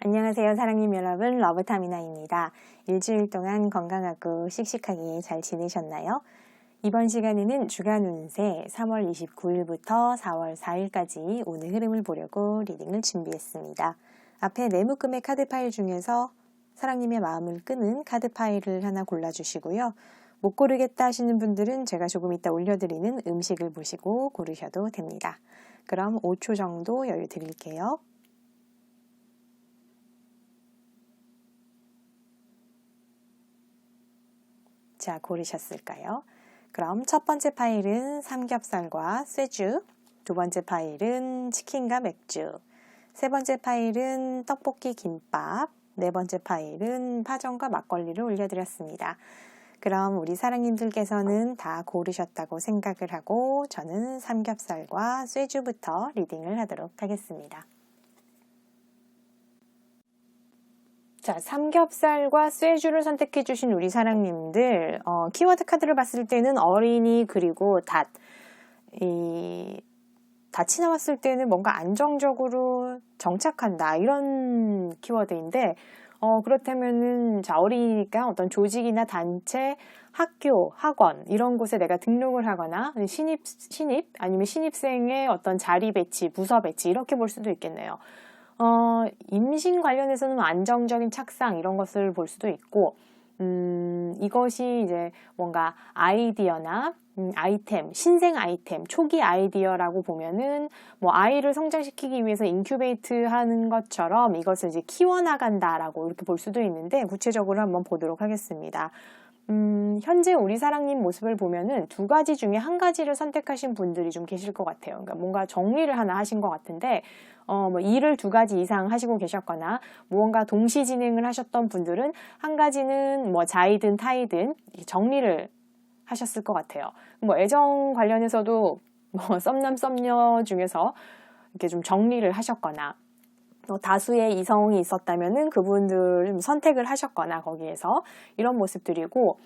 안녕하세요 사랑님 여러분, 러브타미나입니다. 일주일 동안 건강하고 씩씩하게 잘 지내셨나요? 이번 시간에는 주간 운세 3월 29일부터 4월 4일까지 오늘 흐름을 보려고 리딩을 준비했습니다. 앞에 네 묶음의 카드 파일 중에서 사랑님의 마음을 끄는 카드 파일을 하나 골라주시고요. 못 고르겠다 하시는 분들은 제가 조금 이따 올려드리는 음식을 보시고 고르셔도 됩니다. 그럼 5초 정도 여유 드릴게요. 자, 고르셨을까요? 그럼 첫 번째 파일은 삼겹살과 쇠주, 두 번째 파일은 치킨과 맥주, 세 번째 파일은 떡볶이 김밥, 네 번째 파일은 파전과 막걸리를 올려드렸습니다. 그럼 우리 사랑님들께서는 다 고르셨다고 생각을 하고 저는 삼겹살과 쇠주부터 리딩을 하도록 하겠습니다. 자, 삼겹살과 쇠주를 선택해 주신 우리 사랑님들, 키워드 카드를 봤을 때는 어린이 그리고 닷이 나왔을 때는 뭔가 안정적으로 정착한다 이런 키워드인데, 그렇다면은 자, 어린이니까 어떤 조직이나 단체, 학교, 학원 이런 곳에 내가 등록을 하거나 신입 아니면 신입생의 어떤 자리 배치, 부서 배치 이렇게 볼 수도 있겠네요. 임신 관련해서는 안정적인 착상 이런 것을 볼 수도 있고, 이것이 이제 뭔가 아이디어나 아이템, 신생 아이템, 초기 아이디어라고 보면은 뭐 아이를 성장시키기 위해서 인큐베이트 하는 것처럼 이것을 이제 키워나간다라고 이렇게 볼 수도 있는데, 구체적으로 한번 보도록 하겠습니다. 현재 우리 사랑님 모습을 보면은 두 가지 중에 한 가지를 선택하신 분들이 좀 계실 것 같아요. 그러니까 뭔가 정리를 하나 하신 것 같은데, 뭐 일을 두 가지 이상 하시고 계셨거나, 무언가 동시 진행을 하셨던 분들은 한 가지는 뭐 자이든 타이든 정리를 하셨을 것 같아요. 뭐 애정 관련해서도 뭐 썸남 썸녀 중에서 이렇게 좀 정리를 하셨거나, 다수의 이성이 있었다면은 그분들 선택을 하셨거나 거기에서 이런 모습들이고,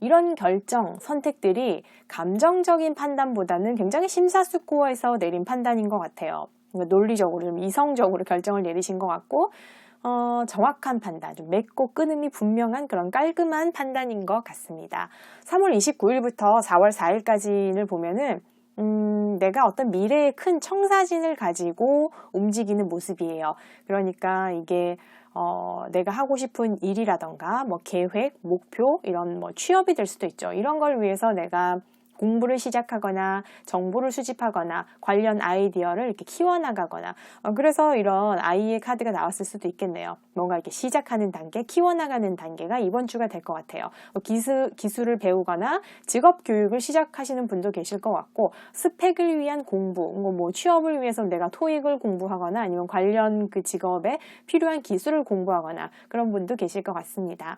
이런 결정, 선택들이 감정적인 판단보다는 굉장히 심사숙고해서 내린 판단인 것 같아요. 그러니까 논리적으로 좀 이성적으로 결정을 내리신 것 같고, 정확한 판단, 좀 맺고 끊음이 분명한 그런 깔끔한 판단인 것 같습니다. 3월 29일부터 4월 4일까지를 보면은 내가 어떤 미래의 큰 청사진을 가지고 움직이는 모습이에요. 그러니까 이게 내가 하고 싶은 일이라던가 뭐 계획, 목표 이런 뭐 취업이 될 수도 있죠. 이런 걸 위해서 내가 공부를 시작하거나 정보를 수집하거나 관련 아이디어를 이렇게 키워나가거나, 그래서 이런 아이의 카드가 나왔을 수도 있겠네요. 뭔가 이렇게 시작하는 단계, 키워나가는 단계가 이번 주가 될 것 같아요. 기술을 배우거나 직업 교육을 시작하시는 분도 계실 것 같고, 스펙을 위한 공부, 뭐 취업을 위해서 내가 토익을 공부하거나 아니면 관련 그 직업에 필요한 기술을 공부하거나 그런 분도 계실 것 같습니다.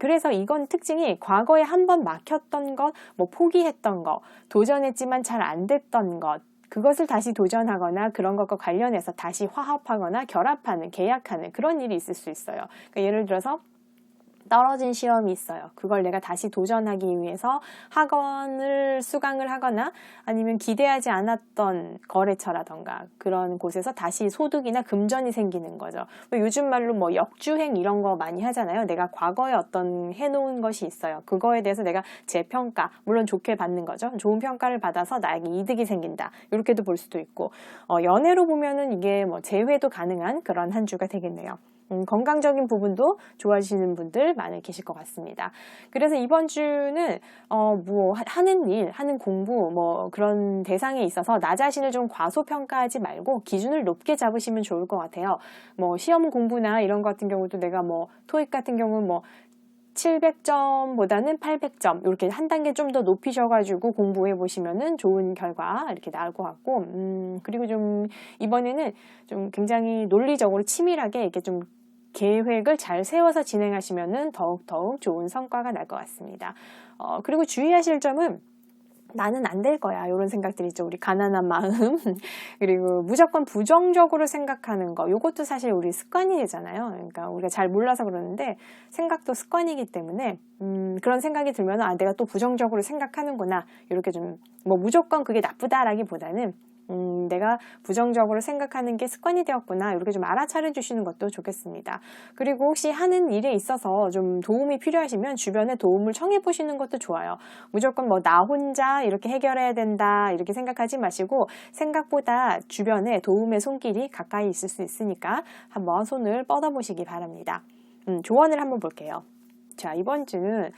그래서 이건 특징이 과거에 한번 막혔던 것, 뭐 포기했던 것, 도전했지만 잘 안 됐던 것, 그것을 다시 도전하거나 그런 것과 관련해서 다시 화합하거나 결합하는, 계약하는 그런 일이 있을 수 있어요. 그러니까 예를 들어서 떨어진 시험이 있어요. 그걸 내가 다시 도전하기 위해서 학원을 수강을 하거나 아니면 기대하지 않았던 거래처라던가 그런 곳에서 다시 소득이나 금전이 생기는 거죠. 요즘 말로 뭐 역주행 이런 거 많이 하잖아요. 내가 과거에 어떤 해놓은 것이 있어요. 그거에 대해서 내가 재평가, 물론 좋게 받는 거죠. 좋은 평가를 받아서 나에게 이득이 생긴다. 이렇게도 볼 수도 있고, 연애로 보면은 이게 뭐 재회도 가능한 그런 한 주가 되겠네요. 건강적인 부분도 좋아지시는 분들 많이 계실 것 같습니다. 그래서 이번 주는 뭐 하는 일, 하는 공부 뭐 그런 대상에 있어서 나 자신을 좀 과소평가하지 말고 기준을 높게 잡으시면 좋을 것 같아요. 뭐 시험 공부나 이런 것 같은 경우도 내가 뭐 토익 같은 경우는 뭐 700점보다는 800점 이렇게 한 단계 좀 더 높이셔가지고 공부해 보시면은 좋은 결과 이렇게 나올 것 같고, 그리고 좀 이번에는 좀 굉장히 논리적으로 치밀하게 이렇게 좀 계획을 잘 세워서 진행하시면은 더욱 좋은 성과가 날 것 같습니다. 그리고 주의하실 점은 나는 안 될 거야 이런 생각들이 있죠. 우리 가난한 마음 그리고 무조건 부정적으로 생각하는 거, 이것도 사실 우리 습관이잖아요. 그러니까 우리가 잘 몰라서 그러는데 생각도 습관이기 때문에 그런 생각이 들면 내가 또 부정적으로 생각하는구나, 이렇게 좀 뭐 무조건 그게 나쁘다라기보다는 내가 부정적으로 생각하는 게 습관이 되었구나. 이렇게 좀 알아차려 주시는 것도 좋겠습니다. 그리고 혹시 하는 일에 있어서 좀 도움이 필요하시면 주변에 도움을 청해 보시는 것도 좋아요. 무조건 뭐 나 혼자 이렇게 해결해야 된다 이렇게 생각하지 마시고 생각보다 주변에 도움의 손길이 가까이 있을 수 있으니까 한번 손을 뻗어보시기 바랍니다. 조언을 한번 볼게요. 자, 이번 주는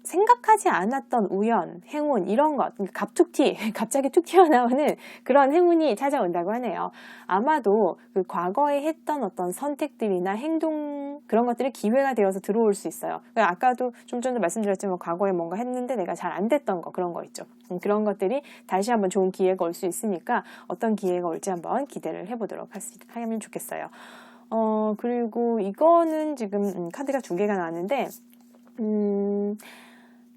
생각하지 않았던 우연, 행운 이런 것, 갑자기 툭 튀어나오는 그런 행운이 찾아온다고 하네요. 아마도 그 과거에 했던 어떤 선택들이나 행동 그런 것들이 기회가 되어서 들어올 수 있어요. 아까도 좀 전에 말씀드렸지만 과거에 뭔가 했는데 내가 잘 안 됐던 거 그런 거 있죠. 그런 것들이 다시 한번 좋은 기회가 올 수 있으니까 어떤 기회가 올지 한번 기대를 해보도록 하면 좋겠어요. 그리고 이거는 지금 카드가 2개가 나왔는데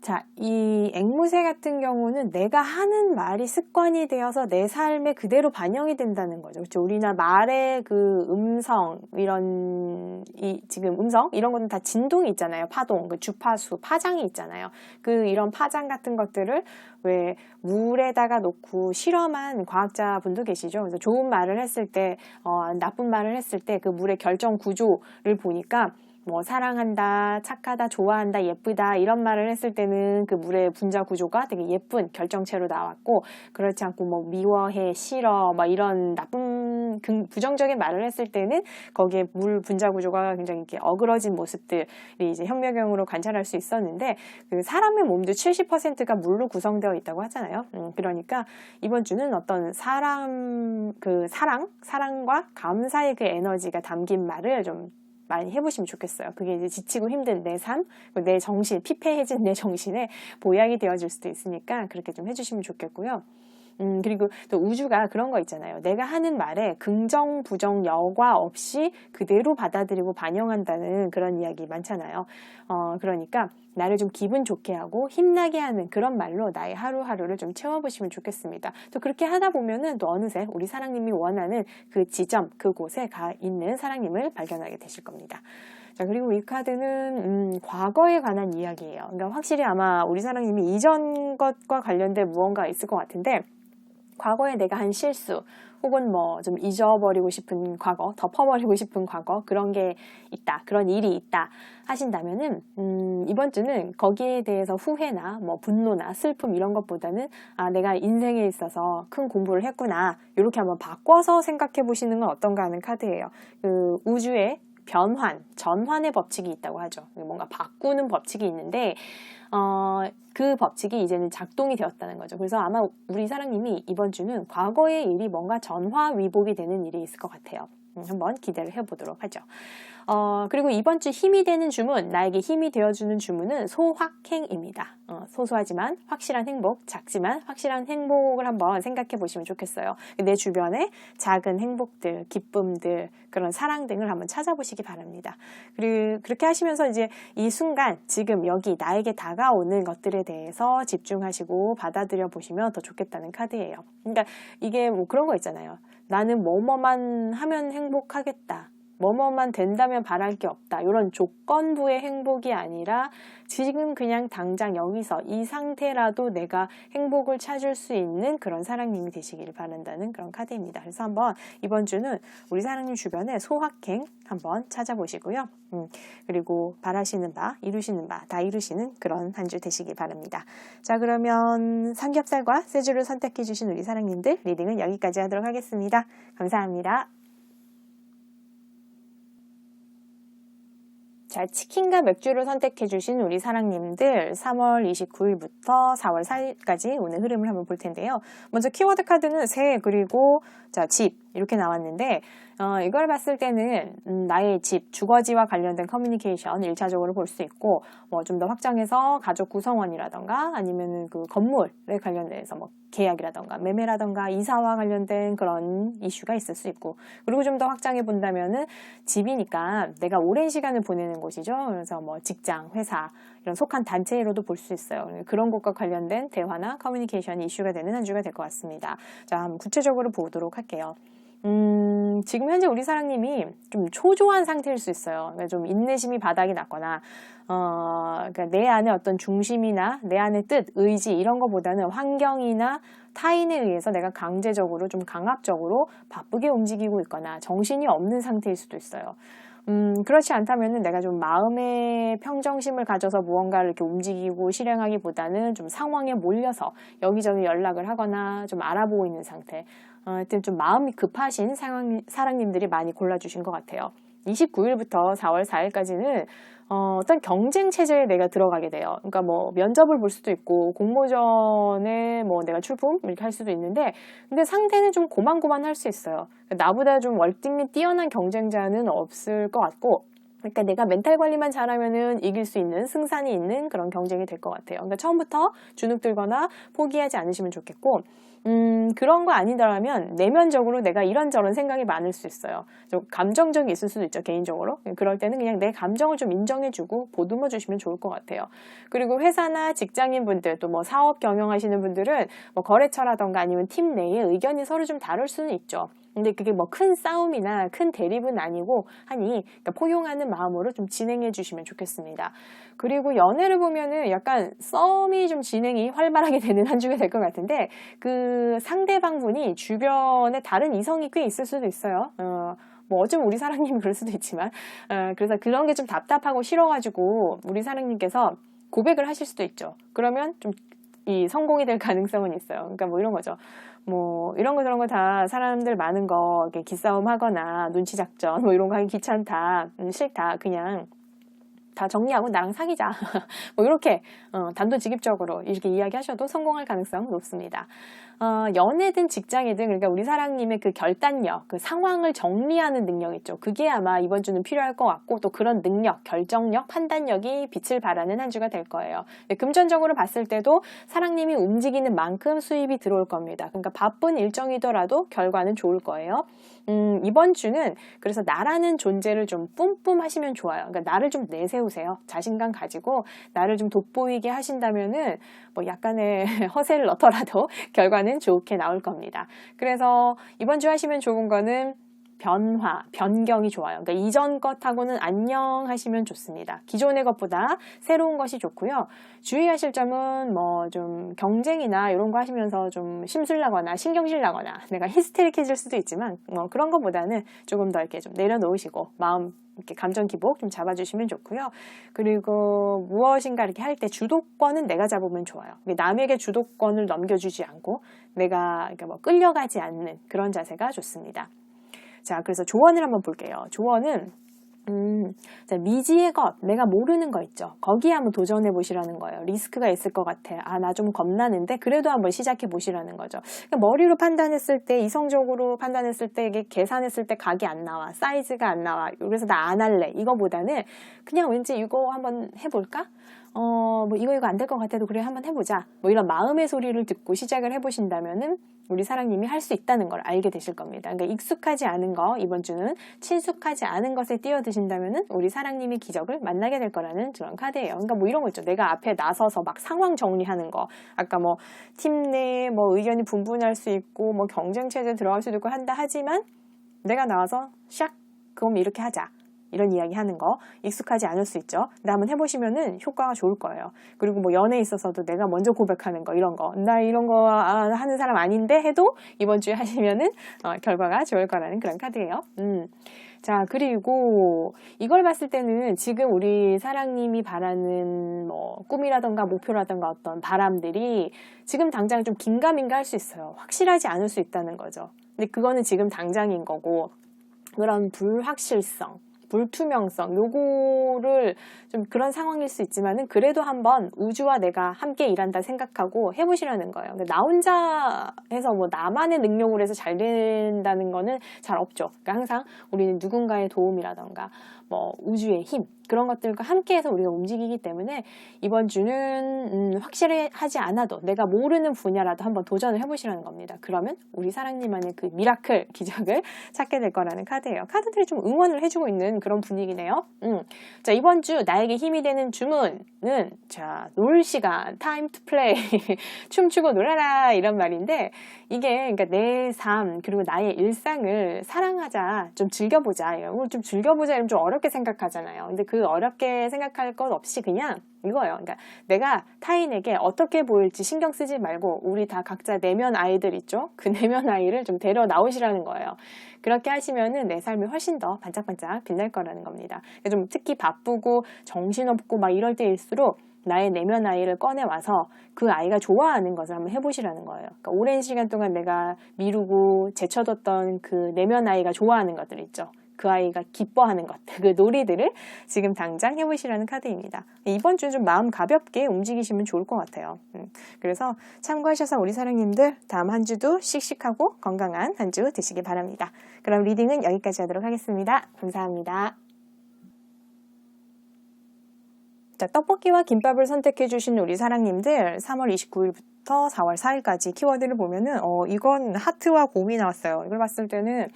자, 이 앵무새 같은 경우는 내가 하는 말이 습관이 되어서 내 삶에 그대로 반영이 된다는 거죠. 그렇죠? 우리나 말의 그 지금 음성 이런 것은 다 진동이 있잖아요. 파동, 그 주파수, 파장이 있잖아요. 이런 파장 같은 것들을 왜 물에다가 놓고 실험한 과학자분도 계시죠. 그래서 좋은 말을 했을 때, 나쁜 말을 했을 때 그 물의 결정 구조를 보니까 뭐 사랑한다, 착하다, 좋아한다, 예쁘다 이런 말을 했을 때는 그 물의 분자 구조가 되게 예쁜 결정체로 나왔고 그렇지 않고 뭐 미워해, 싫어 막 이런 나쁜 부정적인 말을 했을 때는 거기에 물 분자 구조가 굉장히 이렇게 어그러진 모습들이 이제 현미경으로 관찰할 수 있었는데 그 사람의 몸도 70%가 물로 구성되어 있다고 하잖아요. 그러니까 이번 주는 어떤 사랑과 감사의 그 에너지가 담긴 말을 좀 많이 해보시면 좋겠어요. 그게 이제 지치고 힘든 내 삶, 내 정신, 피폐해진 내 정신에 보약이 되어줄 수도 있으니까 그렇게 좀 해주시면 좋겠고요. 그리고 또 우주가 그런 거 있잖아요. 내가 하는 말에 긍정, 부정, 여과 없이 그대로 받아들이고 반영한다는 그런 이야기 많잖아요. 그러니까 나를 좀 기분 좋게 하고 힘나게 하는 그런 말로 나의 하루하루를 좀 채워보시면 좋겠습니다. 또 그렇게 하다 보면은 또 어느새 우리 사랑님이 원하는 그 지점, 그곳에 가 있는 사랑님을 발견하게 되실 겁니다. 자, 그리고 이 카드는 과거에 관한 이야기예요. 그러니까 확실히 아마 우리 사랑님이 이전 것과 관련된 무언가 있을 것 같은데 과거에 내가 한 실수 혹은 뭐 좀 잊어버리고 싶은 과거, 덮어버리고 싶은 과거 그런 게 있다, 그런 일이 있다 하신다면은 이번 주는 거기에 대해서 후회나 뭐 분노나 슬픔 이런 것보다는 내가 인생에 있어서 큰 공부를 했구나 이렇게 한번 바꿔서 생각해 보시는 건 어떤가 하는 카드예요. 그 우주의 전환의 법칙이 있다고 하죠. 뭔가 바꾸는 법칙이 있는데 그 법칙이 이제는 작동이 되었다는 거죠. 그래서 아마 우리 사랑님이 이번 주는 과거의 일이 뭔가 전화위복이 되는 일이 있을 것 같아요. 한번 기대를 해보도록 하죠. 그리고 이번 주 힘이 되는 주문, 나에게 힘이 되어주는 주문은 소확행입니다. 소소하지만 확실한 행복, 작지만 확실한 행복을 한번 생각해 보시면 좋겠어요. 내 주변에 작은 행복들, 기쁨들, 그런 사랑 등을 한번 찾아보시기 바랍니다. 그리고 그렇게 하시면서 이제 이 순간, 지금 여기 나에게 다가오는 것들에 대해서 집중하시고 받아들여 보시면 더 좋겠다는 카드예요. 그러니까 이게 뭐 그런 거 있잖아요. 나는 뭐뭐만 하면 행복하겠다. 뭐뭐만 된다면 바랄 게 없다. 이런 조건부의 행복이 아니라 지금 그냥 당장 여기서 이 상태라도 내가 행복을 찾을 수 있는 그런 사랑님이 되시기를 바란다는 그런 카드입니다. 그래서 한번 이번 주는 우리 사랑님 주변에 소확행 한번 찾아보시고요. 그리고 바라시는 바, 이루시는 바 다 이루시는 그런 한 주 되시기 바랍니다. 자, 그러면 삼겹살과 쇠주를 선택해 주신 우리 사랑님들 리딩은 여기까지 하도록 하겠습니다. 감사합니다. 자, 치킨과 맥주를 선택해주신 우리 사랑님들 3월 29일부터 4월 4일까지 오늘 흐름을 한번 볼 텐데요. 먼저 키워드 카드는 새 그리고 집 이렇게 나왔는데 이걸 봤을 때는 나의 집, 주거지와 관련된 커뮤니케이션 1차적으로 볼 수 있고 뭐 좀 더 확장해서 가족 구성원이라던가 아니면 그 건물에 관련돼서 뭐 계약이라던가 매매라던가 이사와 관련된 그런 이슈가 있을 수 있고 그리고 좀 더 확장해 본다면은 집이니까 내가 오랜 시간을 보내는 곳이죠. 그래서 뭐 직장, 회사 이런 속한 단체로도 볼 수 있어요. 그런 곳과 관련된 대화나 커뮤니케이션이 이슈가 되는 한 주가 될 것 같습니다. 자, 한번 구체적으로 보도록 할게요. 지금 현재 우리 사랑님이 좀 초조한 상태일 수 있어요. 그러니까 좀 인내심이 바닥이 났거나, 그러니까 내 안에 어떤 중심이나 내 안의 뜻, 의지 이런 거보다는 환경이나 타인에 의해서 내가 강제적으로 좀 강압적으로 바쁘게 움직이고 있거나 정신이 없는 상태일 수도 있어요. 그렇지 않다면은 내가 좀 마음의 평정심을 가져서 무언가를 이렇게 움직이고 실행하기보다는 좀 상황에 몰려서 여기저기 연락을 하거나 좀 알아보고 있는 상태. 하여튼 좀 마음이 급하신 사랑님들이 많이 골라주신 것 같아요. 29일부터 4월 4일까지는 어떤 경쟁 체제에 내가 들어가게 돼요. 그러니까 뭐 면접을 볼 수도 있고 공모전에 뭐 내가 출품 이렇게 할 수도 있는데, 근데 상대는 좀 고만고만할 수 있어요. 나보다 좀 월등히 뛰어난 경쟁자는 없을 것 같고, 그러니까 내가 멘탈 관리만 잘하면은 이길 수 있는, 승산이 있는 그런 경쟁이 될 것 같아요. 그러니까 처음부터 주눅 들거나 포기하지 않으시면 좋겠고, 그런 거 아니더라면 내면적으로 내가 이런저런 생각이 많을 수 있어요. 좀 감정적이 있을 수도 있죠, 개인적으로. 그럴 때는 그냥 내 감정을 좀 인정해주고 보듬어 주시면 좋을 것 같아요. 그리고 회사나 직장인분들, 또 뭐 사업 경영하시는 분들은 뭐 거래처라던가 아니면 팀 내에 의견이 서로 좀 다를 수는 있죠. 근데 그게 뭐 큰 싸움이나 큰 대립은 아니고 하니, 그러니까 포용하는 마음으로 좀 진행해 주시면 좋겠습니다. 그리고 연애를 보면은 약간 썸이 좀 진행이 활발하게 되는 한 주가 될 것 같은데, 그 상대방분이 주변에 다른 이성이 꽤 있을 수도 있어요. 뭐 어쩌면 우리 사랑님이 그럴 수도 있지만, 그래서 그런 게 좀 답답하고 싫어가지고 우리 사랑님께서 고백을 하실 수도 있죠. 그러면 좀 이 성공이 될 가능성은 있어요. 그러니까 뭐 이런 거죠. 뭐 이런 거 저런 거 다 사람들 많은 거 이렇게 기싸움 하거나 눈치 작전 뭐 이런 거 하기 귀찮다, 싫다, 그냥 다 정리하고 나랑 사귀자 뭐 이렇게 단도직입적으로 이렇게 이야기하셔도 성공할 가능성은 높습니다. 연애든 직장이든, 그러니까 우리 사랑님의 그 결단력, 그 상황을 정리하는 능력 있죠. 그게 아마 이번 주는 필요할 것 같고, 또 그런 능력, 결정력, 판단력이 빛을 발하는 한 주가 될 거예요. 금전적으로 봤을 때도 사랑님이 움직이는 만큼 수입이 들어올 겁니다. 그러니까 바쁜 일정이더라도 결과는 좋을 거예요. 이번 주는 그래서 나라는 존재를 좀 뿜뿜하시면 좋아요. 그러니까 나를 좀 내세우세요. 자신감 가지고 나를 좀 돋보이게 하신다면은 뭐 약간의 허세를 넣더라도 결과는 좋게 나올 겁니다. 그래서 이번 주 하시면 좋은 거는 변화, 변경이 좋아요. 그러니까 이전 것하고는 안녕 하시면 좋습니다. 기존의 것보다 새로운 것이 좋고요. 주의하실 점은 뭐 좀 경쟁이나 이런 거 하시면서 좀 심술나거나 신경질 나거나 내가 히스테릭해질 수도 있지만 뭐 그런 것보다는 조금 더 이렇게 좀 내려놓으시고 마음 이렇게 감정 기복 좀 잡아주시면 좋고요. 그리고 무엇인가 이렇게 할 때 주도권은 내가 잡으면 좋아요. 남에게 주도권을 넘겨주지 않고 내가 그러니까 뭐 끌려가지 않는 그런 자세가 좋습니다. 자, 그래서 조언을 한번 볼게요. 조언은 자, 미지의 것, 내가 모르는 거 있죠. 거기에 한번 도전해 보시라는 거예요. 리스크가 있을 것 같아. 아, 나 좀 겁나는데 그래도 한번 시작해 보시라는 거죠. 그러니까 머리로 판단했을 때, 이성적으로 판단했을 때, 이게 계산했을 때 각이 안 나와, 사이즈가 안 나와. 그래서 나 안 할래. 이거보다는 그냥 왠지 이거 한번 해볼까? 뭐 이거 안 될 것 같아도 그래 한번 해보자. 뭐 이런 마음의 소리를 듣고 시작을 해보신다면은 우리 사랑님이 할 수 있다는 걸 알게 되실 겁니다. 그러니까 익숙하지 않은 거, 이번 주는 친숙하지 않은 것에 뛰어드신다면은 우리 사랑님의 기적을 만나게 될 거라는 그런 카드예요. 그러니까 뭐 이런 거 있죠. 내가 앞에 나서서 막 상황 정리하는 거. 아까 뭐 팀 내에 뭐 의견이 분분할 수 있고 뭐 경쟁 체제 들어갈 수도 있고 한다 하지만 내가 나와서 샥 그럼 이렇게 하자. 이런 이야기 하는 거 익숙하지 않을 수 있죠. 근데 한번 해보시면은 효과가 좋을 거예요. 그리고 뭐 연애에 있어서도 내가 먼저 고백하는 거 이런 거 나 이런 거 하는 사람 아닌데 해도 이번 주에 하시면은 결과가 좋을 거라는 그런 카드예요. 자, 그리고 이걸 봤을 때는 지금 우리 사랑님이 바라는 뭐 꿈이라던가 목표라던가 어떤 바람들이 지금 당장 좀 긴가민가 할 수 있어요. 확실하지 않을 수 있다는 거죠. 근데 그거는 지금 당장인 거고, 그런 불확실성, 불투명성, 요거를 좀 그런 상황일 수 있지만은 그래도 한번 우주와 내가 함께 일한다 생각하고 해보시라는 거예요. 근데 나 혼자 해서 뭐 나만의 능력으로 해서 잘 된다는 거는 잘 없죠. 그러니까 항상 우리는 누군가의 도움이라던가 뭐 우주의 힘, 그런 것들과 함께해서 우리가 움직이기 때문에 이번 주는 확실하지 않아도 내가 모르는 분야라도 한번 도전을 해보시라는 겁니다. 그러면 우리 사랑님만의 그 미라클 기적을 찾게 될 거라는 카드예요. 카드들이 좀 응원을 해주고 있는 그런 분위기네요. 자, 이번 주 나에게 힘이 되는 주문은 자, 놀 시간, time to play, 춤추고 놀아라 이런 말인데 이게 그러니까 내 삶 그리고 나의 일상을 사랑하자, 좀 즐겨보자. 좀 즐겨보자 이러면 좀 어렵게 생각하잖아요. 근데 그 어렵게 생각할 것 없이 그냥 이거예요. 그러니까 내가 타인에게 어떻게 보일지 신경 쓰지 말고 우리 다 각자 내면 아이들 있죠? 그 내면 아이를 좀 데려 나오시라는 거예요. 그렇게 하시면은 내 삶이 훨씬 더 반짝반짝 빛날 거라는 겁니다. 좀 특히 바쁘고 정신없고 막 이럴 때일수록 나의 내면 아이를 꺼내와서 그 아이가 좋아하는 것을 한번 해보시라는 거예요. 그러니까 오랜 시간 동안 내가 미루고 제쳐뒀던 그 내면 아이가 좋아하는 것들 있죠. 그 아이가 기뻐하는 것들, 그 놀이들을 지금 당장 해보시라는 카드입니다. 이번 주 좀 마음 가볍게 움직이시면 좋을 것 같아요. 그래서 참고하셔서 우리 사랑님들 다음 한 주도 씩씩하고 건강한 한 주 되시기 바랍니다. 그럼 리딩은 여기까지 하도록 하겠습니다. 감사합니다. 자, 떡볶이와 김밥을 선택해 주신 우리 사랑님들 3월 29일부터 4월 4일까지 키워드를 보면은 이건 하트와 곰이 나왔어요. 이걸 봤을 때는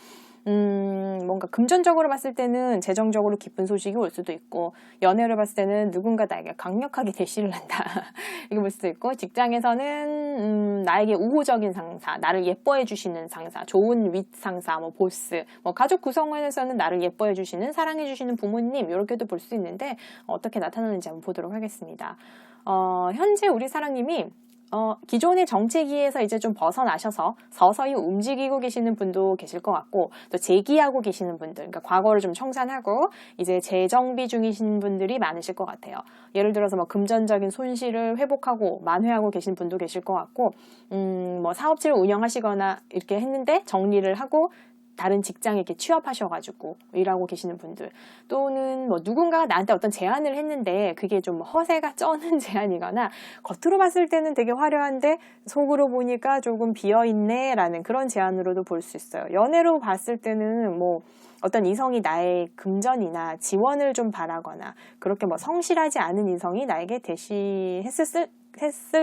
뭔가 금전적으로 봤을 때는 재정적으로 기쁜 소식이 올 수도 있고, 연애를 봤을 때는 누군가 나에게 강력하게 대시를 한다. 이거 볼 수도 있고, 직장에서는 나에게 우호적인 상사, 나를 예뻐해 주시는 상사, 좋은 윗 상사, 뭐 보스, 뭐 가족 구성원에서는 나를 예뻐해 주시는, 사랑해 주시는 부모님, 이렇게도 볼 수 있는데 어떻게 나타나는지 한번 보도록 하겠습니다. 현재 우리 사랑님이 기존의 정체기에서 이제 좀 벗어나셔서 서서히 움직이고 계시는 분도 계실 것 같고, 또 재기하고 계시는 분들, 그러니까 과거를 좀 청산하고 이제 재정비 중이신 분들이 많으실 것 같아요. 예를 들어서 뭐 금전적인 손실을 회복하고 만회하고 계신 분도 계실 것 같고, 뭐 사업체를 운영하시거나 이렇게 했는데 정리를 하고 다른 직장에 이렇게 취업하셔가지고 일하고 계시는 분들, 또는 뭐 누군가가 나한테 어떤 제안을 했는데 그게 좀 허세가 쩌는 제안이거나 겉으로 봤을 때는 되게 화려한데 속으로 보니까 조금 비어있네 라는 그런 제안으로도 볼 수 있어요. 연애로 봤을 때는 뭐 어떤 이성이 나의 금전이나 지원을 좀 바라거나 그렇게 뭐 성실하지 않은 이성이 나에게 대시했을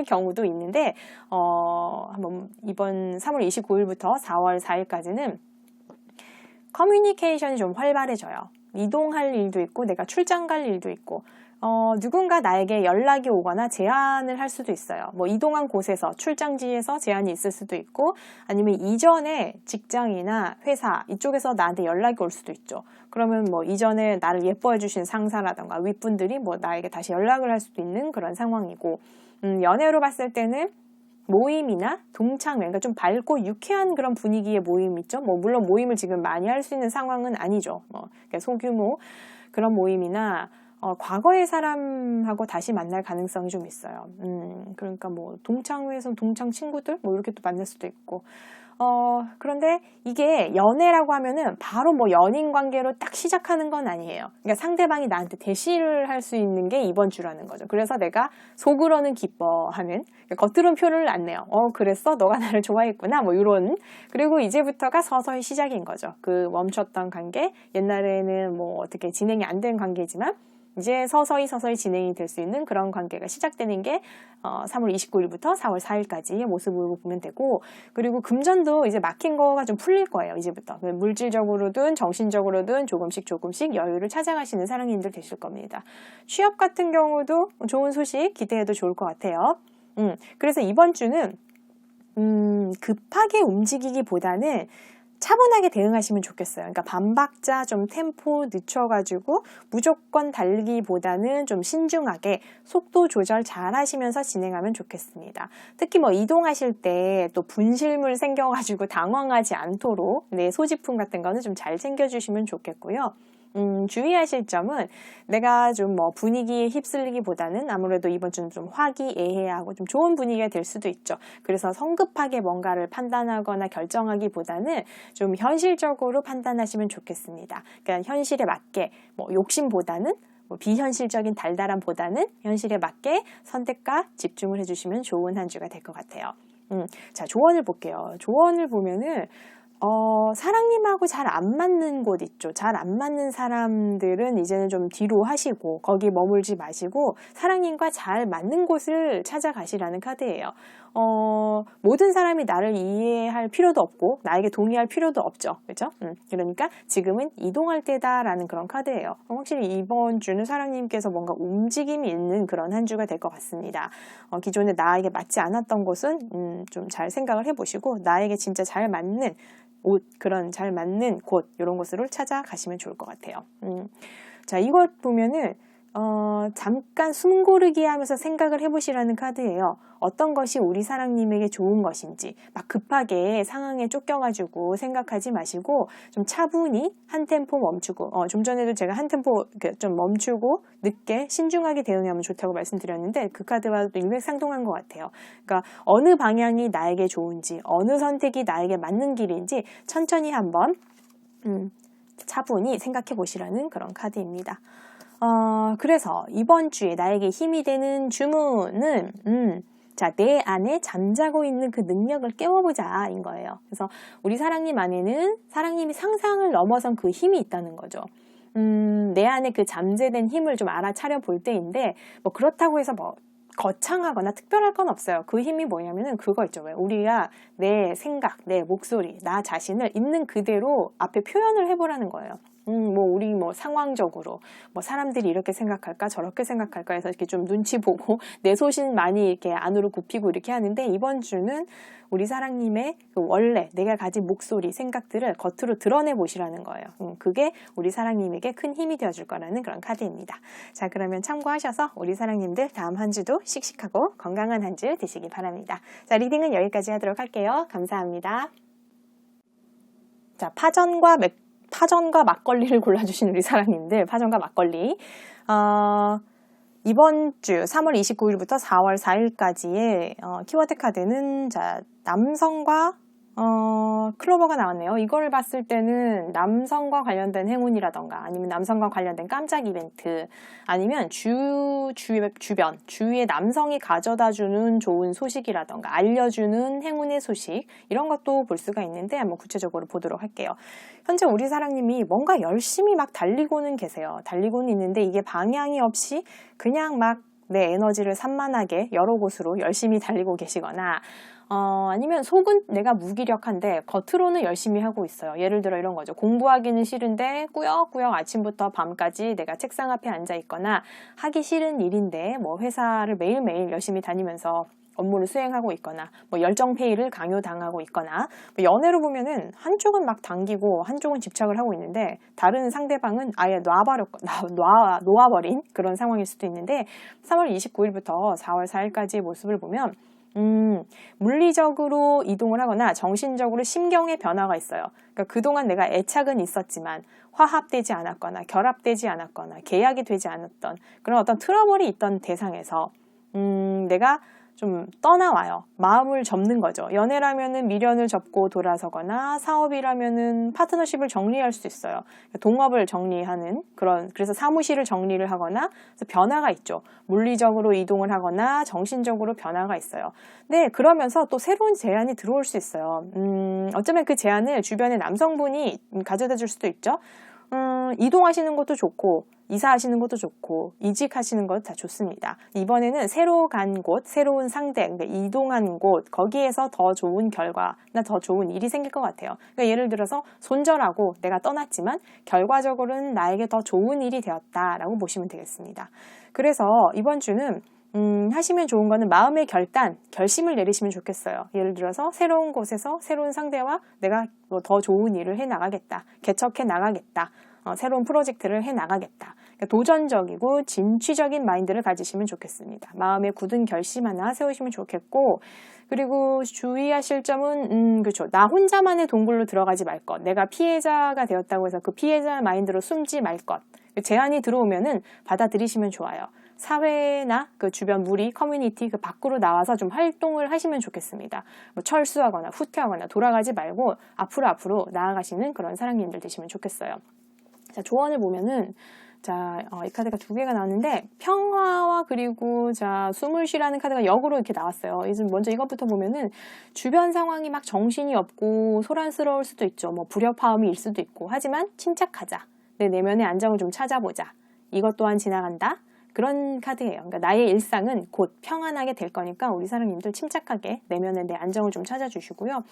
경우도 있는데, 한번 이번 3월 29일부터 4월 4일까지는 커뮤니케이션이 좀 활발해져요. 이동할 일도 있고 내가 출장 갈 일도 있고, 누군가 나에게 연락이 오거나 제안을 할 수도 있어요. 뭐 이동한 곳에서 출장지에서 제안이 있을 수도 있고, 아니면 이전에 직장이나 회사 이쪽에서 나한테 연락이 올 수도 있죠. 그러면 뭐 이전에 나를 예뻐해 주신 상사라던가 윗분들이 뭐 나에게 다시 연락을 할 수도 있는 그런 상황이고, 연애로 봤을 때는 모임이나 동창회, 그러니까 좀 밝고 유쾌한 그런 분위기의 모임 있죠. 뭐 물론 모임을 지금 많이 할 수 있는 상황은 아니죠. 그러니까 소규모 그런 모임이나 과거의 사람하고 다시 만날 가능성이 좀 있어요. 그러니까 뭐 동창회에서 동창 친구들 뭐 이렇게 또 만날 수도 있고. 그런데 이게 연애라고 하면은 바로 뭐 연인 관계로 딱 시작하는 건 아니에요. 그러니까 상대방이 나한테 대시를 할 수 있는 게 이번 주라는 거죠. 그래서 내가 속으로는 기뻐하는, 그러니까 겉으로는 표를 안 내요. 그랬어? 너가 나를 좋아했구나. 뭐 이런. 그리고 이제부터가 서서히 시작인 거죠. 그 멈췄던 관계, 옛날에는 뭐 어떻게 진행이 안 된 관계지만 이제 서서히 진행이 될 수 있는 그런 관계가 시작되는 게 3월 29일부터 4월 4일까지의 모습으로 보면 되고, 그리고 금전도 이제 막힌 거가 좀 풀릴 거예요. 이제부터 물질적으로든 정신적으로든 조금씩 여유를 찾아가시는 사랑님들 되실 겁니다. 취업 같은 경우도 좋은 소식 기대해도 좋을 것 같아요. 그래서 이번 주는 급하게 움직이기보다는 차분하게 대응하시면 좋겠어요. 그러니까 반박자 좀 템포 늦춰가지고 무조건 달리기보다는 좀 신중하게 속도 조절 잘 하시면서 진행하면 좋겠습니다. 특히 뭐 이동하실 때 또 분실물 생겨가지고 당황하지 않도록 내 소지품 같은 거는 좀 잘 챙겨주시면 좋겠고요. 주의하실 점은 내가 좀 뭐 분위기에 휩쓸리기보다는 아무래도 이번 주는 좀 화기애애하고 좀 좋은 분위기가 될 수도 있죠. 그래서 성급하게 뭔가를 판단하거나 결정하기보다는 좀 현실적으로 판단하시면 좋겠습니다. 그러니까 현실에 맞게 뭐 욕심보다는 뭐 비현실적인 달달함보다는 현실에 맞게 선택과 집중을 해주시면 좋은 한 주가 될 것 같아요. 자, 조언을 볼게요. 조언을 보면은 사랑님하고 잘 안 맞는 곳 있죠. 잘 안 맞는 사람들은 이제는 좀 뒤로 하시고 거기 머물지 마시고 사랑님과 잘 맞는 곳을 찾아가시라는 카드예요. 모든 사람이 나를 이해할 필요도 없고 나에게 동의할 필요도 없죠. 그렇죠? 그러니까 지금은 이동할 때다라는 그런 카드예요. 확실히 이번 주는 사랑님께서 뭔가 움직임이 있는 그런 한 주가 될 것 같습니다. 기존에 나에게 맞지 않았던 곳은 좀 잘 생각을 해보시고 나에게 진짜 잘 맞는 옷, 그런 잘 맞는 곳 이런 곳으로 찾아가시면 좋을 것 같아요. 자, 이것 보면은 잠깐 숨 고르기 하면서 생각을 해보시라는 카드예요. 어떤 것이 우리 사랑님에게 좋은 것인지 막 급하게 상황에 쫓겨가지고 생각하지 마시고 좀 차분히 한 템포 멈추고 좀 전에도 제가 한 템포 좀 멈추고 늦게 신중하게 대응하면 좋다고 말씀드렸는데 그 카드와도 일맥상통한 것 같아요. 그러니까 어느 방향이 나에게 좋은지 어느 선택이 나에게 맞는 길인지 천천히 한번 차분히 생각해 보시라는 그런 카드입니다. 그래서 이번 주에 나에게 힘이 되는 주문은 자, 내 안에 잠자고 있는 그 능력을 깨워보자 인 거예요. 그래서 우리 사랑님 안에는 사랑님이 상상을 넘어선 그 힘이 있다는 거죠. 내 안에 그 잠재된 힘을 좀 알아차려 볼 때인데 뭐 그렇다고 해서 뭐 거창하거나 특별할 건 없어요. 그 힘이 뭐냐면은 그거 있죠. 왜 우리가 내 생각, 내 목소리, 나 자신을 있는 그대로 앞에 표현을 해보라는 거예요. 우리 상황적으로 사람들이 이렇게 생각할까 저렇게 생각할까 해서 이렇게 좀 눈치 보고 내 소신 많이 이렇게 안으로 굽히고 이렇게 하는데 이번 주는 우리 사랑님의 그 원래 내가 가진 목소리, 생각들을 겉으로 드러내 보시라는 거예요. 그게 우리 사랑님에게 큰 힘이 되어줄 거라는 그런 카드입니다. 자, 그러면 참고하셔서 우리 사랑님들 다음 한 주도 씩씩하고 건강한 한 주 되시기 바랍니다. 자, 리딩은 여기까지 하도록 할게요. 감사합니다. 자, 파전과 막걸리를 골라주신 우리 사랑님들, 파전과 막걸리. 이번 주 3월 29일부터 4월 4일까지의 키워드 카드는 자, 남성과 클로버가 나왔네요. 이걸 봤을 때는 남성과 관련된 행운이라던가 아니면 남성과 관련된 깜짝 이벤트 아니면 주위에 남성이 가져다주는 좋은 소식이라던가 알려주는 행운의 소식 이런 것도 볼 수가 있는데 한번 구체적으로 보도록 할게요. 현재 우리 사랑님이 뭔가 열심히 막 달리고는 계세요. 달리고는 있는데 이게 방향이 없이 그냥 막 내 에너지를 산만하게 여러 곳으로 열심히 달리고 계시거나 아니면 속은 내가 무기력한데 겉으로는 열심히 하고 있어요. 예를 들어 이런 거죠. 공부하기는 싫은데 꾸역꾸역 아침부터 밤까지 내가 책상 앞에 앉아 있거나 하기 싫은 일인데 회사를 매일매일 열심히 다니면서 업무를 수행하고 있거나 열정페이를 강요당하고 있거나 연애로 보면은 한쪽은 막 당기고 한쪽은 집착을 하고 있는데 다른 상대방은 아예 놓아버린 그런 상황일 수도 있는데 3월 29일부터 4월 4일까지의 모습을 보면 물리적으로 이동을 하거나 정신적으로 심경의 변화가 있어요. 그러니까 그동안 내가 애착은 있었지만 화합되지 않았거나 결합되지 않았거나 계약이 되지 않았던 그런 어떤 트러블이 있던 대상에서 내가 좀 떠나와요. 마음을 접는 거죠. 연애라면은 미련을 접고 돌아서거나 사업이라면은 파트너십을 정리할 수 있어요. 동업을 정리하는 그래서 사무실을 정리를 하거나 그래서 변화가 있죠. 물리적으로 이동을 하거나 정신적으로 변화가 있어요. 네, 그러면서 또 새로운 제안이 들어올 수 있어요. 어쩌면 그 제안을 주변의 남성분이 가져다 줄 수도 있죠. 이동하시는 것도 좋고 이사하시는 것도 좋고 이직하시는 것도 다 좋습니다. 이번에는 새로 간 곳, 새로운 상대, 그러니까 이동한 곳 거기에서 더 좋은 결과나 더 좋은 일이 생길 것 같아요. 그러니까 예를 들어서 손절하고 내가 떠났지만 결과적으로는 나에게 더 좋은 일이 되었다라고 보시면 되겠습니다. 그래서 이번 주는 하시면 좋은 거는 마음의 결심을 내리시면 좋겠어요. 예를 들어서 새로운 곳에서 새로운 상대와 내가 더 좋은 일을 해 나가겠다. 개척해 나가겠다. 새로운 프로젝트를 해 나가겠다. 그러니까 도전적이고 진취적인 마인드를 가지시면 좋겠습니다. 마음에 굳은 결심 하나 세우시면 좋겠고 그리고 주의하실 점은 그렇죠. 나 혼자만의 동굴로 들어가지 말 것. 내가 피해자가 되었다고 해서 그 피해자 마인드로 숨지 말 것. 제안이 들어오면은 받아들이시면 좋아요. 사회나 그 주변 무리, 커뮤니티 그 밖으로 나와서 좀 활동을 하시면 좋겠습니다. 철수하거나 후퇴하거나 돌아가지 말고 앞으로 나아가시는 그런 사랑님들 되시면 좋겠어요. 자, 조언을 보면은 자, 이 카드가 두 개가 나왔는데 평화와 그리고 자, 숨을 쉬라는 카드가 역으로 이렇게 나왔어요. 이제 먼저 이것부터 보면은 주변 상황이 막 정신이 없고 소란스러울 수도 있죠. 뭐 불협화음일 수도 있고. 하지만 침착하자. 내 내면의 안정을 좀 찾아보자. 이것 또한 지나간다. 그런 카드예요. 그러니까 나의 일상은 곧 평안하게 될 거니까 우리 사랑님들 침착하게 내면의 내 안정을 좀 찾아주시고요.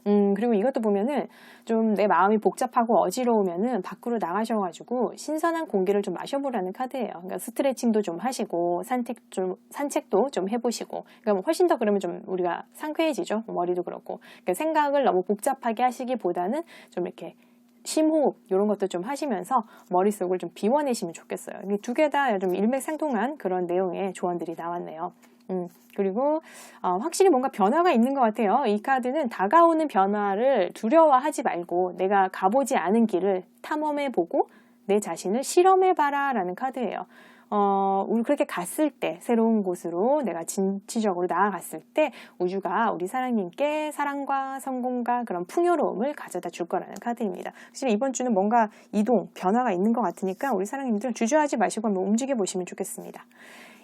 그리고 이것도 보면은 좀 내 마음이 복잡하고 어지러우면은 밖으로 나가셔가지고 신선한 공기를 좀 마셔보라는 카드예요. 그러니까 스트레칭도 좀 하시고 산책도 좀 해보시고, 그러니까 뭐 훨씬 더 그러면 좀 우리가 상쾌해지죠. 머리도 그렇고. 그러니까 생각을 너무 복잡하게 하시기보다는 좀 이렇게 심호흡 이런 것도 좀 하시면서 머릿속을 좀 비워내시면 좋겠어요. 이게 두 개 다 좀 일맥상통한 그런 내용의 조언들이 나왔네요. 그리고 확실히 뭔가 변화가 있는 것 같아요. 이 카드는 다가오는 변화를 두려워하지 말고 내가 가보지 않은 길을 탐험해보고 내 자신을 실험해봐라 라는 카드예요. 우리 그렇게 갔을 때, 새로운 곳으로 내가 진취적으로 나아갔을 때 우주가 우리 사랑님께 사랑과 성공과 그런 풍요로움을 가져다 줄 거라는 카드입니다. 사실 이번 주는 뭔가 이동, 변화가 있는 것 같으니까 우리 사랑님들 주저하지 마시고 한번 움직여 보시면 좋겠습니다.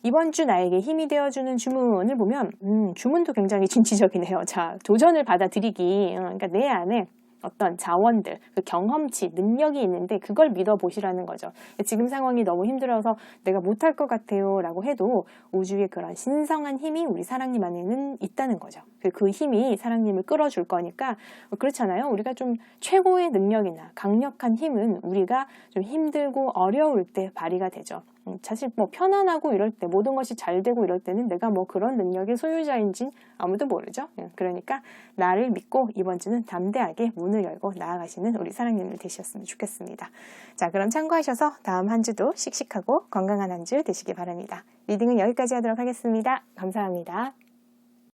이번 주 나에게 힘이 되어주는 주문을 보면 주문도 굉장히 진취적이네요. 자, 도전을 받아들이기, 그러니까 내 안에 어떤 자원들, 그 경험치, 능력이 있는데 그걸 믿어보시라는 거죠. 지금 상황이 너무 힘들어서 내가 못할 것 같아요 라고 해도 우주의 그런 신성한 힘이 우리 사랑님 안에는 있다는 거죠. 그 힘이 사랑님을 끌어줄 거니까 그렇잖아요. 우리가 좀 최고의 능력이나 강력한 힘은 우리가 좀 힘들고 어려울 때 발휘가 되죠. 사실 뭐 편안하고 이럴 때 모든 것이 잘 되고 이럴 때는 내가 뭐 그런 능력의 소유자인지 아무도 모르죠. 그러니까 나를 믿고 이번 주는 담대하게 문을 열고 나아가시는 우리 사랑님들 되셨으면 좋겠습니다. 자, 그럼 참고하셔서 다음 한 주도 씩씩하고 건강한 한 주 되시기 바랍니다. 리딩은 여기까지 하도록 하겠습니다. 감사합니다.